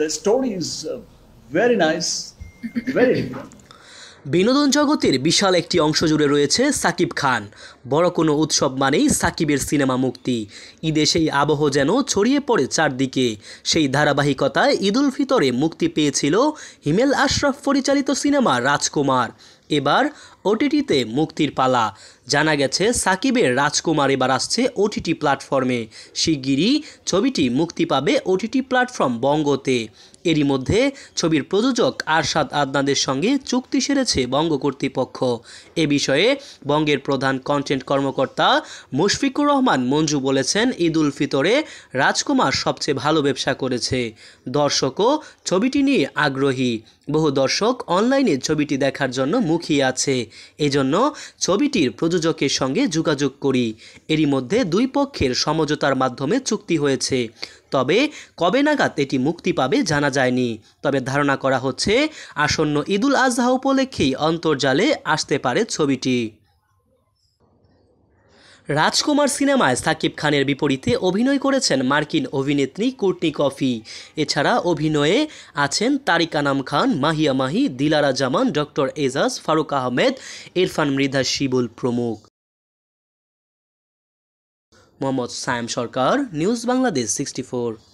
the story is very nice, very different. বিনোদন জগতের বিশাল একটি অংশ জুড়ে রয়েছে সাকিব খান। বড় কোনো উৎসব মানেই সাকিবের সিনেমা মুক্তি। ঈদে সেই আবহ যেন ছড়িয়ে পড়ে চারদিকে। সেই ধারাবাহিকতায় ঈদুল ফিতরে মুক্তি পেয়েছিল হিমেল আশরাফ পরিচালিত সিনেমা রাজকুমার। এবার ওটিটিতে মুক্তির পালা। জানা গেছে সাকিবের রাজকুমার এবার আসছে ওটিটি প্ল্যাটফর্মে। শিগগিরই ছবিটি মুক্তি পাবে ওটিটি প্ল্যাটফর্ম বঙ্গতে। এরই মধ্যে ছবির প্রযোজক আরশাদ আদনানের সঙ্গে চুক্তি সেরেছে বঙ্গ কর্তৃপক্ষ। এ বিষয়ে বঙ্গের প্রধান কন্টেন্ট কর্মকর্তা মুশফিকুর রহমান মঞ্জু বলেছেন, ঈদুল ফিতরে রাজকুমার সবচেয়ে ভালো ব্যবসা করেছে। দর্শকও ছবিটি নিয়ে আগ্রহী। বহু দর্শক অনলাইনে ছবিটি দেখার জন্য মুখিয়ে আছে। এজন্য ছবিটির প্রযোজকের সঙ্গে যোগাযোগ করি। এরই মধ্যে দুই পক্ষের সমঝোতার মাধ্যমে চুক্তি হয়েছে। তবে কবে নাগাদ এটি মুক্তি পাবে জানা যায়নি। তবে ধারণা করা হচ্ছে আসন্ন ঈদুল আজহা উপলক্ষেই অন্তর্জালে আসতে পারে ছবিটি। রাজকুমার সিনেমায় সাকিব খানের বিপরীতে অভিনয় করেছেন মার্কিন অভিনেত্রী কোর্টনি কফি। এছাড়া অভিনয়ে আছেন তারিক আনাম খান, মাহিয়া মাহি, দিলারা জামান, ডক্টর এজাজ, ফারুক আহমেদ, ইরফান মৃধা শিবুল প্রমুখ। মোহাম্মদ সায়েম সরকার, নিউজ বাংলাদেশ 64।